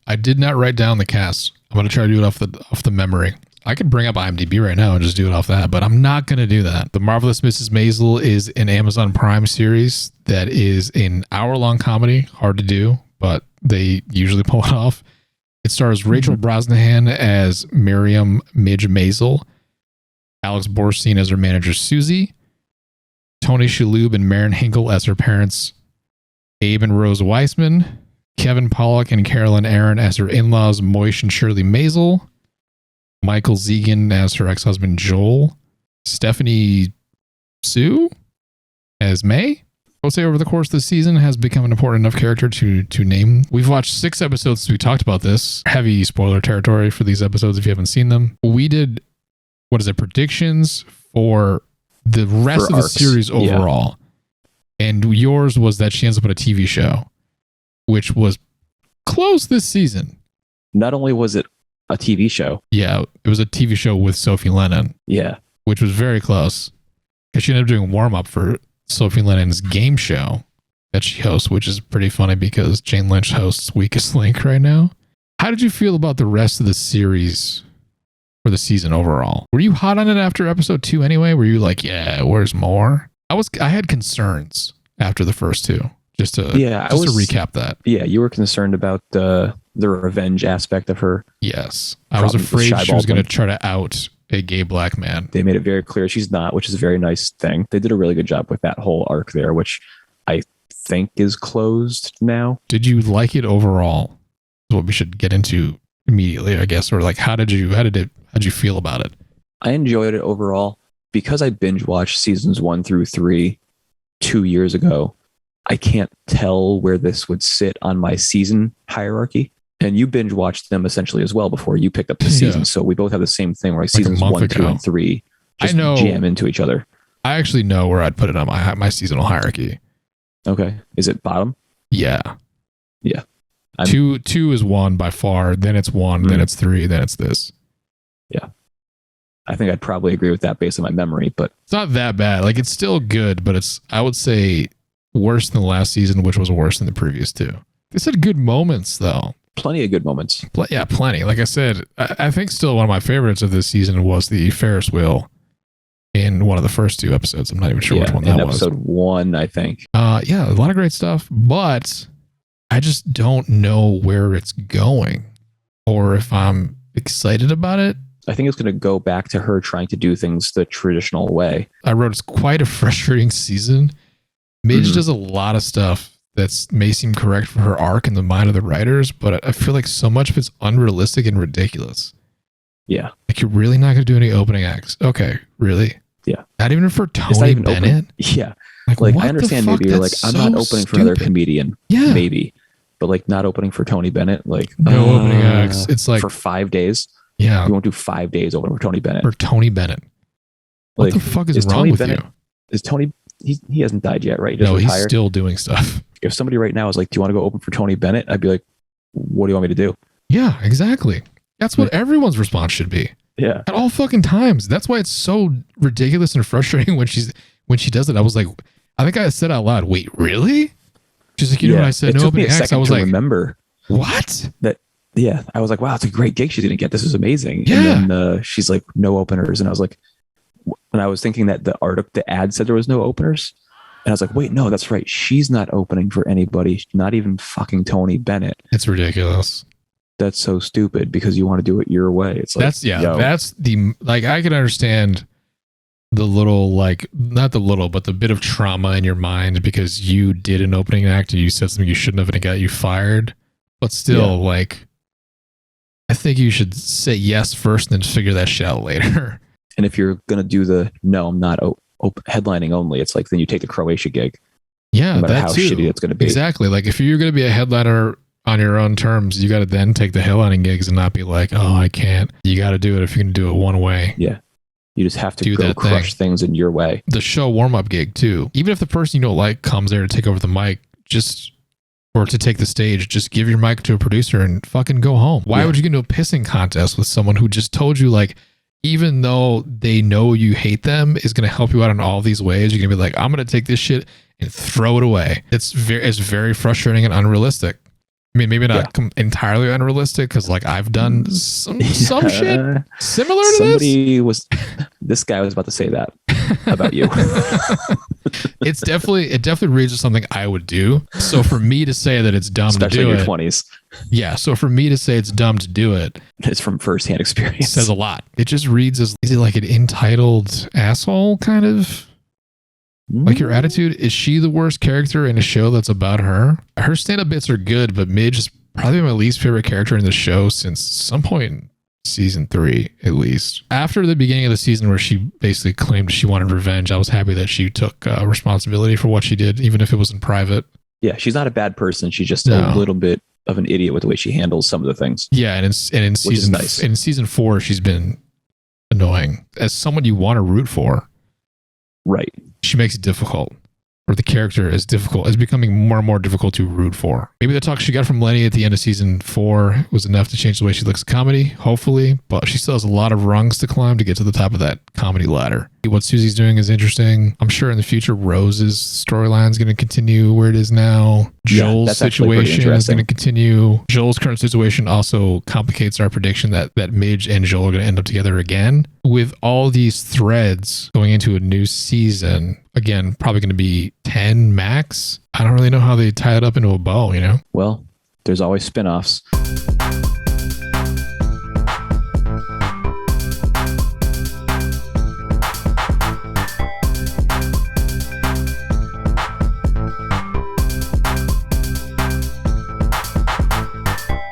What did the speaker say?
I did not write down the cast. I'm going to try to do it off the memory. I could bring up IMDb right now and just do it off that, but I'm not going to do that. The Marvelous Mrs. Maisel is an Amazon Prime series that is an hour-long comedy. Hard to do, but they usually pull it off. It stars Rachel Brosnahan as Miriam Midge Maisel, Alex Borstein as her manager Susie, Tony Shalhoub and Maren Hinkle as her parents Abe and Rose Weissman, Kevin Pollak and Carolyn Aaron as her in-laws Moish and Shirley Maisel, Michael Zegan as her ex-husband Joel, Stephanie Sue as May. I would say over the course of the season has become an important enough character to name. We've watched 6 episodes since we talked about this. Heavy spoiler territory for these episodes if you haven't seen them. We did, predictions for the rest of the series overall. Yeah. And yours was that she ends up on a TV show, which was close this season. Not only was it a TV show. Yeah, it was a TV show with Sophie Lennon. Yeah. Which was very close. Because she ended up doing warm-up for Sophie Lennon's game show that she hosts, which is pretty funny because Jane Lynch hosts Weakest Link right now. How did you feel about the rest of the series for the season overall? Were you hot on it after episode 2 anyway? Were you like, yeah, where's more? I had concerns after the first 2. Just to recap that. Yeah, you were concerned about the revenge aspect of her. Yes. I was afraid she was going to try to out a gay black man. They made it very clear she's not, which is a very nice thing. They did a really good job with that whole arc there, which I think is closed now. Did you like it overall? Is what we should get into immediately, I guess. Or like, how did you feel about it? I enjoyed it overall because I binge watched seasons 1 through 3 2 years ago. I can't tell where this would sit on my season hierarchy. And you binge watched them essentially as well before you picked up the season. So we both have the same thing where seasons 1, 2, and 3 just jam into each other. I actually know where I'd put it on my seasonal hierarchy. Okay. Is it bottom? Yeah. Yeah. 2 is 1 by far. Then it's 1. Then it's 3. Then it's this. Yeah. I think I'd probably agree with that based on my memory, but it's not that bad. Like it's still good, but it's, I would say, worse than the last season, which was worse than the previous 2. They said good moments though. Plenty of good moments. Yeah, plenty. Like I said, I think still one of my favorites of this season was the Ferris wheel in one of the first 2 episodes. I'm not even sure which one that was. Episode 1, I think. Yeah, a lot of great stuff, but I just don't know where it's going or if I'm excited about it. I think it's going to go back to her trying to do things the traditional way. I wrote it's quite a frustrating season. Midge does a lot of stuff that may seem correct for her arc in the mind of the writers, but I feel like so much of it's unrealistic and ridiculous. Yeah. Like you're really not going to do any opening acts. Okay, really? Yeah. Not even for Tony Bennett? Yeah. Like I understand maybe you're like, I'm not opening for another comedian. Yeah. Maybe. But like not opening for Tony Bennett. Like no opening acts. It's like for 5 days. Yeah. You won't do 5 days opening for Tony Bennett. For Tony Bennett. What the fuck is wrong with you? Is Tony... He hasn't died yet, right? He's still doing stuff. If somebody right now is like, do you want to go open for Tony Bennett? I'd be like, what do you want me to do? Yeah, exactly. That's what everyone's response should be. Yeah. At all fucking times. That's why it's so ridiculous and frustrating when she does it. I was like, I think I said out loud, wait, really? She's like, you know what I said? No opening acts. I was like, remember what? Yeah. I was like, wow, it's a great gig she's going to get. This is amazing. Yeah. And then she's like, no openers. And I was like, and I was thinking that the ad said there was no openers. And I was like, wait, no, that's right. She's not opening for anybody, not even fucking Tony Bennett. It's ridiculous. That's so stupid because you want to do it your way. It's like, that's the, like, I can understand the little, like, not the little, but the bit of trauma in your mind because you did an opening act and you said something you shouldn't have and it got you fired. But still, like, I think you should say yes first and then figure that shit out later. And if you're going to do no, I'm not headlining only, it's like then you take the Croatia gig. Yeah, no matter how shitty it's going to be. Exactly. Like if you're going to be a headliner on your own terms, you got to then take the headlining gigs and not be like, oh, I can't. You got to do it if you're going to do it one way. Yeah. You just have to go crush things in your way. The show warm-up gig too. Even if the person you don't like comes there to take over the mic, or to take the stage, just give your mic to a producer and fucking go home. Why would you get into a pissing contest with someone who just told you, like, even though they know you hate them, is going to help you out in all these ways? You're going to be like, I'm going to take this shit and throw it away. It's very frustrating and unrealistic. I mean, maybe not entirely unrealistic because like I've done some shit similar to this guy was about to say that about you. it definitely reads as something I would do. So for me to say that it's dumb Especially to do in your it, 20s. yeah. So for me to say it's dumb to do it, it's from firsthand experience. Says a lot. It just reads as, is it like an entitled asshole kind of? Like your attitude? Is she the worst character in a show that's about her? Her stand-up bits are good, but Midge is probably my least favorite character in the show since some point in season 3, at least. After the beginning of the season where she basically claimed she wanted revenge, I was happy that she took responsibility for what she did, even if it was in private. Yeah, she's not a bad person. She's just a little bit of an idiot with the way she handles some of the things. Yeah, and in season 4, she's been annoying. As someone you want to root for. Right. She makes it difficult, or the character is difficult. It's becoming more and more difficult to root for. Maybe the talk she got from Lenny at the end of season 4 was enough to change the way she looks at comedy, hopefully, but she still has a lot of rungs to climb to get to the top of that comedy ladder. What Susie's doing is interesting. I'm sure in the future, Rose's storyline is going to continue where it is now. Joel's situation is going to continue. Joel's current situation also complicates our prediction that Midge and Joel are going to end up together again. With all these threads going into a new season, again, probably going to be 10 max. I don't really know how they tie it up into a bow, you know? Well, there's always spinoffs.